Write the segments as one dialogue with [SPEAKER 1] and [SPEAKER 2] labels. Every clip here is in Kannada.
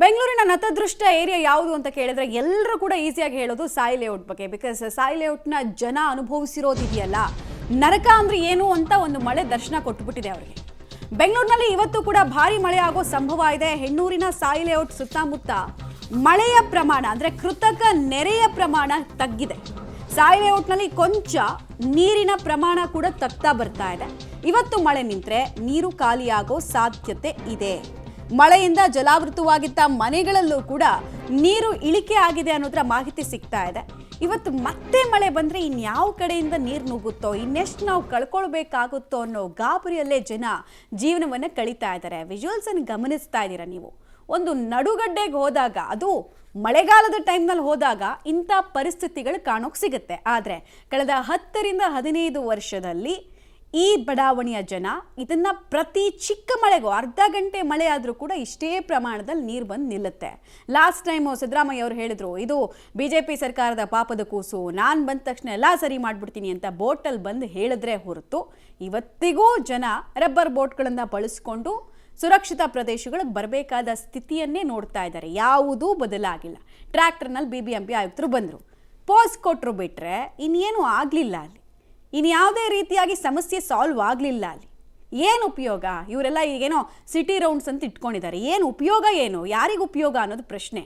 [SPEAKER 1] ಬೆಂಗಳೂರಿನ ನತದೃಷ್ಟ ಏರಿಯಾ ಯಾವುದು ಅಂತ ಕೇಳಿದ್ರೆ ಎಲ್ಲರೂ ಕೂಡ ಈಸಿಯಾಗಿ ಹೇಳೋದು ಸಾಯಿ ಲೇಔಟ್ ಬಗ್ಗೆ. ಬಿಕಾಸ್ ಸಾಯಿ ಲೇಔಟ್ನ ಜನ ಅನುಭವಿಸಿರೋದಿದೆಯಲ್ಲ, ನರಕ ಅಂದ್ರೆ ಏನು ಅಂತ ಒಂದು ಮಳೆ ದರ್ಶನ ಕೊಟ್ಟುಬಿಟ್ಟಿದೆ ಅವರಿಗೆ. ಬೆಂಗಳೂರಿನಲ್ಲಿ ಇವತ್ತು ಕೂಡ ಭಾರಿ ಮಳೆ ಆಗೋ ಸಂಭವ ಇದೆ. ಹೆಣ್ಣೂರಿನ ಸಾಯಿ ಲೇಔಟ್ ಸುತ್ತಮುತ್ತ ಮಳೆಯ ಪ್ರಮಾಣ ಅಂದ್ರೆ ಕೃತಕ ನೆರೆಯ ಪ್ರಮಾಣ ತಗ್ಗಿದೆ. ಸಾಯಿ ಲೇಔಟ್ನಲ್ಲಿ ಕೊಂಚ ನೀರಿನ ಪ್ರಮಾಣ ಕೂಡ ತಗ್ತಾ ಬರ್ತಾ ಇದೆ. ಇವತ್ತು ಮಳೆ ನಿಂತರೆ ನೀರು ಖಾಲಿಯಾಗೋ ಸಾಧ್ಯತೆ ಇದೆ. ಮಳೆಯಿಂದ ಜಲಾವೃತವಾಗಿದ್ದ ಮನೆಗಳಲ್ಲೂ ಕೂಡ ನೀರು ಇಳಿಕೆ ಆಗಿದೆ ಅನ್ನೋದರ ಮಾಹಿತಿ ಸಿಗ್ತಾ ಇದೆ. ಇವತ್ತು ಮತ್ತೆ ಮಳೆ ಬಂದರೆ ಇನ್ಯಾವ ಕಡೆಯಿಂದ ನೀರು ನುಗ್ಗುತ್ತೋ, ಇನ್ನೆಷ್ಟು ನಾವು ಕಳ್ಕೊಳ್ಬೇಕಾಗುತ್ತೋ ಅನ್ನೋ ಗಾಬರಿಯಲ್ಲೇ ಜನ ಜೀವನವನ್ನು ಕಳೀತಾ ಇದ್ದಾರೆ. ವಿಜುವಲ್ಸನ್ನು ಗಮನಿಸ್ತಾ ಇದ್ದೀರಾ ನೀವು. ಒಂದು ನಡುಗಡ್ಡೆಗೆ ಹೋದಾಗ, ಅದು ಮಳೆಗಾಲದ ಟೈಮ್ನಲ್ಲಿ ಹೋದಾಗ ಇಂಥ ಪರಿಸ್ಥಿತಿಗಳು ಕಾಣೋಕೆ ಸಿಗುತ್ತೆ. ಆದರೆ ಕಳೆದ 10ರಿಂದ 15 ವರ್ಷದಲ್ಲಿ ಈ ಬಡಾವಣೆಯ ಜನ ಇದನ್ನ ಪ್ರತಿ ಚಿಕ್ಕ ಮಳೆಗೂ ಅರ್ಧ ಗಂಟೆ ಮಳೆ ಆದರೂ ಕೂಡ ಇಷ್ಟೇ ಪ್ರಮಾಣದಲ್ಲಿ ನೀರು ಬಂದು ನಿಲ್ಲುತ್ತೆ. ಲಾಸ್ಟ್ ಟೈಮು ಸಿದ್ದರಾಮಯ್ಯ ಅವರು ಹೇಳಿದ್ರು, ಇದು BJP ಸರ್ಕಾರದ ಪಾಪದ ಕೂಸು, ನಾನು ಬಂದ ತಕ್ಷಣ ಎಲ್ಲ ಸರಿ ಮಾಡಿಬಿಡ್ತೀನಿ ಅಂತ ಬೋಟಲ್ಲಿ ಬಂದು ಹೇಳಿದ್ರೆ ಹೊರತು ಇವತ್ತಿಗೂ ಜನ ರಬ್ಬರ್ ಬೋಟ್ಗಳನ್ನು ಬಳಸ್ಕೊಂಡು ಸುರಕ್ಷಿತ ಪ್ರದೇಶಗಳಿಗೆ ಬರಬೇಕಾದ ಸ್ಥಿತಿಯನ್ನೇ ನೋಡ್ತಾ ಇದ್ದಾರೆ. ಯಾವುದೂ ಬದಲಾಗಿಲ್ಲ. ಟ್ರ್ಯಾಕ್ಟರ್ನಲ್ಲಿ BBMP ಆಯುಕ್ತರು ಬಂದರು, ಪೋಸ್ ಕೊಟ್ಟರು, ಬಿಟ್ಟರೆ ಇನ್ನೇನು ಆಗಲಿಲ್ಲ. ಅಲ್ಲಿ ಇನ್ಯಾವುದೇ ರೀತಿಯಾಗಿ ಸಮಸ್ಯೆ ಸಾಲ್ವ್ ಆಗಲಿಲ್ಲ. ಅಲ್ಲಿ ಏನು ಉಪಯೋಗ? ಇವರೆಲ್ಲ ಈಗೇನೋ ಸಿಟಿ ರೌಂಡ್ಸ್ ಅಂತ ಇಟ್ಕೊಂಡಿದ್ದಾರೆ. ಏನು ಉಪಯೋಗ? ಏನು ಯಾರಿಗೆ ಉಪಯೋಗ ಅನ್ನೋದು ಪ್ರಶ್ನೆ.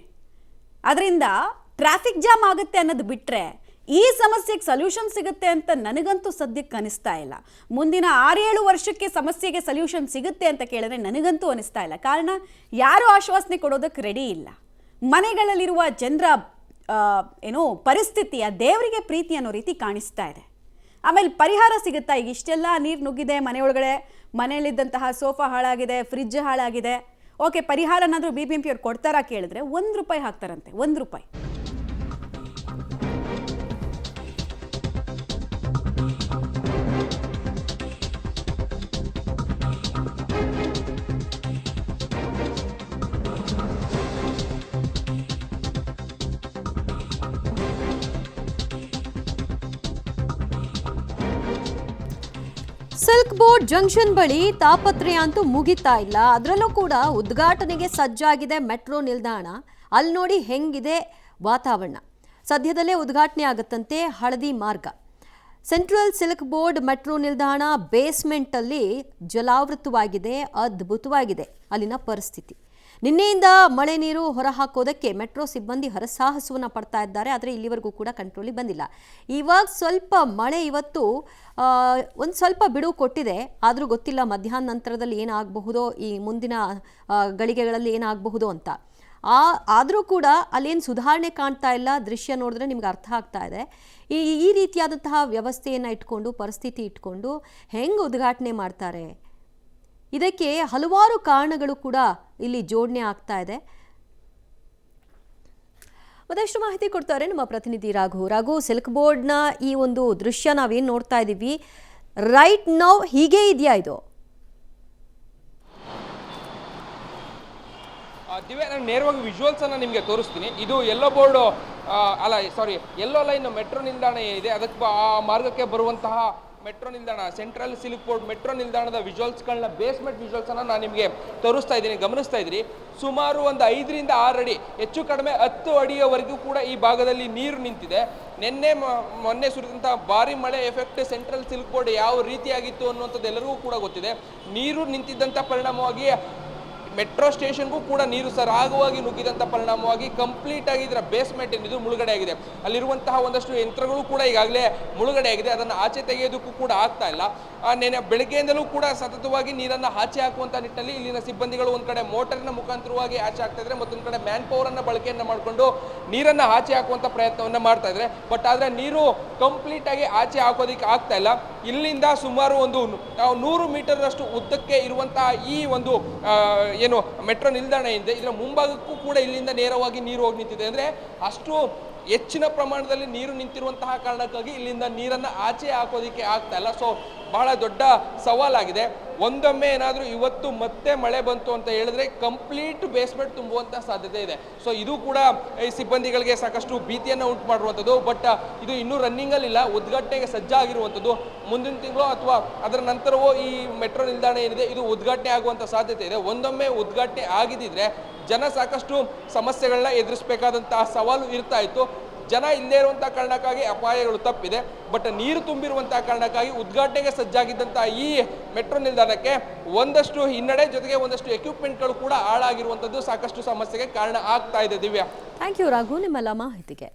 [SPEAKER 1] ಅದರಿಂದ ಟ್ರಾಫಿಕ್ ಜಾಮ್ ಆಗುತ್ತೆ ಅನ್ನೋದು ಬಿಟ್ಟರೆ ಈ ಸಮಸ್ಯೆಗೆ ಸೊಲ್ಯೂಷನ್ ಸಿಗುತ್ತೆ ಅಂತ ನನಗಂತೂ ಸದ್ಯಕ್ಕೆ ಅನಿಸ್ತಾ ಇಲ್ಲ. ಮುಂದಿನ 6-7 ವರ್ಷಕ್ಕೆ ಸಮಸ್ಯೆಗೆ ಸೊಲ್ಯೂಷನ್ ಸಿಗುತ್ತೆ ಅಂತ ಕೇಳಿದ್ರೆ ನನಗಂತೂ ಅನಿಸ್ತಾ ಇಲ್ಲ. ಕಾರಣ ಯಾರೂ ಆಶ್ವಾಸನೆ ಕೊಡೋದಕ್ಕೆ ರೆಡಿ ಇಲ್ಲ. ಮನೆಗಳಲ್ಲಿರುವ ಜನರ ಪರಿಸ್ಥಿತಿಯ ದೇವರಿಗೆ ಪ್ರೀತಿ ಅನ್ನೋ ರೀತಿ ಕಾಣಿಸ್ತಾ ಇದೆ. ಆಮೇಲೆ ಪರಿಹಾರ ಸಿಗುತ್ತಾ? ಈಗ ಇಷ್ಟೆಲ್ಲ ನೀರು ನುಗ್ಗಿದೆ, ಮನೆಯೊಳಗಡೆ ಮನೆಯಲ್ಲಿದ್ದಂತಹ ಸೋಫಾ ಹಾಳಾಗಿದೆ, ಫ್ರಿಡ್ಜ್ ಹಾಳಾಗಿದೆ, ಓಕೆ, ಪರಿಹಾರನಾದರೂ BBMP ಅವ್ರು ಕೊಡ್ತಾರಾ ಕೇಳಿದ್ರೆ ₹1 ಹಾಕ್ತಾರಂತೆ. ₹1.
[SPEAKER 2] ಸಿಲ್ಕ್ ಬೋರ್ಡ್ ಜಂಕ್ಷನ್ ಬಳಿ ತಾಪತ್ರಯ ಅಂತೂ ಮುಗಿತಾ ಇಲ್ಲ. ಅದರಲ್ಲೂ ಕೂಡ ಉದ್ಘಾಟನೆಗೆ ಸಜ್ಜಾಗಿದೆ ಮೆಟ್ರೋ ನಿಲ್ದಾಣ. ಅಲ್ಲಿ ನೋಡಿ ಹೆಂಗಿದೆ ವಾತಾವರಣ. ಸದ್ಯದಲ್ಲೇ ಉದ್ಘಾಟನೆ ಆಗುತ್ತಂತೆ ಹಳದಿ ಮಾರ್ಗ. ಸೆಂಟ್ರಲ್ ಸಿಲ್ಕ್ ಬೋರ್ಡ್ ಮೆಟ್ರೋ ನಿಲ್ದಾಣ ಬೇಸ್ಮೆಂಟಲ್ಲಿ ಜಲಾವೃತವಾಗಿದೆ. ಅದ್ಭುತವಾಗಿದೆ ಅಲ್ಲಿನ ಪರಿಸ್ಥಿತಿ. ನಿನ್ನೆಯಿಂದ ಮಳೆ ನೀರು ಹೊರಹಾಕೋದಕ್ಕೆ ಮೆಟ್ರೋ ಸಿಬ್ಬಂದಿ ಹರಸಾಹಸವನ್ನು ಪಡ್ತಾ ಇದ್ದಾರೆ. ಆದರೆ ಇಲ್ಲಿವರೆಗೂ ಕೂಡ ಕಂಟ್ರೋಲಿಗೆ ಬಂದಿಲ್ಲ. ಇವಾಗ ಸ್ವಲ್ಪ ಮಳೆ ಇವತ್ತು ಒಂದು ಸ್ವಲ್ಪ ಬಿಡುವು ಕೊಟ್ಟಿದೆ. ಆದರೂ ಗೊತ್ತಿಲ್ಲ ಮಧ್ಯಾಹ್ನ ನಂತರದಲ್ಲಿ ಏನಾಗಬಹುದೋ, ಈ ಮುಂದಿನ ಗಳಿಗೆಗಳಲ್ಲಿ ಏನಾಗಬಹುದು ಅಂತ. ಆದರೂ ಕೂಡ ಅಲ್ಲೇನು ಸುಧಾರಣೆ ಕಾಣ್ತಾ ಇಲ್ಲ. ದೃಶ್ಯ ನೋಡಿದ್ರೆ ನಿಮ್ಗೆ ಅರ್ಥ ಆಗ್ತಾ ಇದೆ. ಈ ರೀತಿಯಾದಂತಹ ವ್ಯವಸ್ಥೆಯನ್ನು ಇಟ್ಕೊಂಡು, ಪರಿಸ್ಥಿತಿ ಇಟ್ಕೊಂಡು ಹೆಂಗೆ ಉದ್ಘಾಟನೆ ಮಾಡ್ತಾರೆ? ಇದಕ್ಕೆ ಹಲವಾರು ಕಾರಣಗಳು ಕೂಡ ಇಲ್ಲಿ ಜೋಡಣೆ ಆಗ್ತಾ ಇದೆ. ಮತ್ತಷ್ಟು ಮಾಹಿತಿ ಕೊಡ್ತಾರೆ ನಮ್ಮ ಪ್ರತಿನಿಧಿ ರಾಘು. ಸಿಲ್ಕ್ ಬೋರ್ಡ್ನ ಈ ಒಂದು ದೃಶ್ಯ ನಾವೇನು ನೋಡ್ತಾ ಇದ್ದೀವಿ ರೈಟ್ ನೌ, ಹೀಗೆ ಇದೆಯಾ ಇದು?
[SPEAKER 3] ದಿವ್ಯಾ, ನಾನು ನೇರವಾಗಿ ವಿಜುವಲ್ಸ್ ಅನ್ನ ನಿಮಗೆ ತೋರಿಸ್ತೀನಿ. ಇದು ಯೆಲ್ಲೋ ಲೈನ್ ಮೆಟ್ರೋ ನಿಲ್ದಾಣ ಏನಿದೆ, ಅದಕ್ಕೆ ಆ ಮಾರ್ಗಕ್ಕೆ ಬರುವಂತಹ ಮೆಟ್ರೋ ನಿಲ್ದಾಣ, ಸೆಂಟ್ರಲ್ ಸಿಲ್ಕ್ ಬೋರ್ಡ್ ಮೆಟ್ರೋ ನಿಲ್ದಾಣದ ವಿಜುವಲ್ಸ್ಗಳನ್ನ, ಬೇಸ್ಮೆಂಟ್ ವಿಜುವಲ್ಸನ್ನು ನಾನು ನಿಮಗೆ ತೋರಿಸ್ತಾ ಇದ್ದೀನಿ. ಗಮನಿಸ್ತಾ ಇದ್ದೀರಿ, ಸುಮಾರು ಒಂದು 5ರಿಂದ 6 ಅಡಿ, ಹೆಚ್ಚು ಕಡಿಮೆ 10 ಅಡಿಯವರೆಗೂ ಕೂಡ ಈ ಭಾಗದಲ್ಲಿ ನೀರು ನಿಂತಿದೆ. ಮೊನ್ನೆ ಸುರಿದಂಥ ಭಾರಿ ಮಳೆ ಎಫೆಕ್ಟ್ ಸೆಂಟ್ರಲ್ ಸಿಲ್ಕ್ ಬೋರ್ಡ್ ಯಾವ ರೀತಿಯಾಗಿತ್ತು ಅನ್ನುವಂಥದ್ದು ಎಲ್ಲರಿಗೂ ಕೂಡ ಗೊತ್ತಿದೆ. ನೀರು ನಿಂತಿದ್ದಂಥ ಪರಿಣಾಮವಾಗಿ ಮೆಟ್ರೋ ಸ್ಟೇಷನ್ಗೂ ಕೂಡ ನೀರು ಸರಾಗವಾಗಿ ನುಗ್ಗಿದಂಥ ಪರಿಣಾಮವಾಗಿ ಕಂಪ್ಲೀಟ್ ಆಗಿ ಇದರ ಬೇಸ್ಮೆಂಟ್ ಏನಿದು ಮುಳುಗಡೆ ಆಗಿದೆ. ಅಲ್ಲಿರುವಂತಹ ಒಂದಷ್ಟು ಯಂತ್ರಗಳು ಕೂಡ ಈಗಾಗಲೇ ಮುಳುಗಡೆ ಆಗಿದೆ. ಅದನ್ನು ಆಚೆ ತೆಗೆಯೋದಕ್ಕೂ ಕೂಡ ಆಗ್ತಾ ಇಲ್ಲ. ನೆನೆ ಬೆಳಗ್ಗೆಯಿಂದಲೂ ಕೂಡ ಸತತವಾಗಿ ನೀರನ್ನು ಆಚೆ ಹಾಕುವಂಥ ನಿಟ್ಟಿನಲ್ಲಿ ಇಲ್ಲಿನ ಸಿಬ್ಬಂದಿಗಳು ಒಂದು ಕಡೆ ಮೋಟರಿನ ಮುಖಾಂತರವಾಗಿ ಆಚೆ ಹಾಕ್ತಾ ಇದ್ದಾರೆ, ಮತ್ತೊಂದು ಕಡೆ ಮ್ಯಾನ್ ಪವರನ್ನು ಬಳಕೆಯನ್ನು ಮಾಡಿಕೊಂಡು ನೀರನ್ನು ಆಚೆ ಹಾಕುವಂಥ ಪ್ರಯತ್ನವನ್ನು ಮಾಡ್ತಾ ಇದ್ದಾರೆ. ಬಟ್ ಆದರೆ ನೀರು ಕಂಪ್ಲೀಟ್ ಆಗಿ ಆಚೆ ಹಾಕೋದಕ್ಕೆ ಆಗ್ತಾ ಇಲ್ಲ. ಇಲ್ಲಿಂದ ಸುಮಾರು ಒಂದು 100 ಮೀಟರ್ನಷ್ಟು ಉದ್ದಕ್ಕೆ ಇರುವಂತಹ ಈ ಒಂದು ಮೆಟ್ರೋ ನಿಲ್ದಾಣ ಇದೆ. ಇದರ ಮುಂಭಾಗಕ್ಕೂ ಕೂಡ ಇಲ್ಲಿಂದ ನೇರವಾಗಿ ನೀರು ಹೋಗಿ ನಿಂತಿದೆ. ಅಂದರೆ ಅಷ್ಟು ಹೆಚ್ಚಿನ ಪ್ರಮಾಣದಲ್ಲಿ ನೀರು ನಿಂತಿರುವಂತಹ ಕಾರಣಕ್ಕಾಗಿ ಇಲ್ಲಿಂದ ನೀರನ್ನು ಆಚೆ ಹಾಕೋದಕ್ಕೆ ಆಗ್ತಾ ಇಲ್ಲ. ಸೊ ಬಹಳ ದೊಡ್ಡ ಸವಾಲಾಗಿದೆ. ಒಂದೊಮ್ಮೆ ಏನಾದರೂ ಇವತ್ತು ಮತ್ತೆ ಮಳೆ ಬಂತು ಅಂತ ಹೇಳಿದ್ರೆ ಕಂಪ್ಲೀಟ್ ಬೇಸ್ಮೆಂಟ್ ತುಂಬುವಂಥ ಸಾಧ್ಯತೆ ಇದೆ. ಸೊ ಇದು ಕೂಡ ಈ ಸಿಬ್ಬಂದಿಗಳಿಗೆ ಸಾಕಷ್ಟು ಭೀತಿಯನ್ನು ಉಂಟು ಮಾಡುವಂಥದ್ದು. ಬಟ್ ಇದು ಇನ್ನೂ ರನ್ನಿಂಗಲ್ಲಿಲ್ಲ, ಉದ್ಘಾಟನೆಗೆ ಸಜ್ಜಾಗಿರುವಂಥದ್ದು. ಮುಂದಿನ ತಿಂಗಳು ಅಥವಾ ಅದರ ನಂತರವೂ ಈ ಮೆಟ್ರೋ ನಿಲ್ದಾಣ ಏನಿದೆ ಇದು ಉದ್ಘಾಟನೆ ಆಗುವಂಥ ಸಾಧ್ಯತೆ ಇದೆ. ಒಂದೊಮ್ಮೆ ಉದ್ಘಾಟನೆ ಆಗಿದ್ದಿದ್ರೆ ಜನ ಸಾಕಷ್ಟು ಸಮಸ್ಯೆಗಳನ್ನ ಎದುರಿಸಬೇಕಾದಂತಹ ಸವಾಲು ಇರ್ತಾ ಇತ್ತು. ಜನ ಇಲ್ಲದೇ ಇರುವಂಥ ಕಾರಣಕ್ಕಾಗಿ ಅಪಾಯಗಳು ತಪ್ಪಿದೆ. ಬಟ್ ನೀರು ತುಂಬಿರುವಂತಹ ಕಾರಣಕ್ಕಾಗಿ ಉದ್ಘಾಟನೆಗೆ ಸಜ್ಜಾಗಿದ್ದಂಥ ಈ ಮೆಟ್ರೋ ನಿಲ್ದಾಣಕ್ಕೆ ಒಂದಷ್ಟು ಹಿನ್ನಡೆ, ಜೊತೆಗೆ ಒಂದಷ್ಟು ಎಕ್ವಿಪ್ಮೆಂಟ್ಗಳು ಕೂಡ ಹಾಳಾಗಿರುವಂಥದ್ದು ಸಾಕಷ್ಟು ಸಮಸ್ಯೆಗೆ ಕಾರಣ ಆಗ್ತಾ ಇದೆ. ದಿವ್ಯಾ,
[SPEAKER 2] ಥ್ಯಾಂಕ್ ಯು ರಾಘು ನಿಮ್ಮೆಲ್ಲ ಮಾಹಿತಿಗೆ.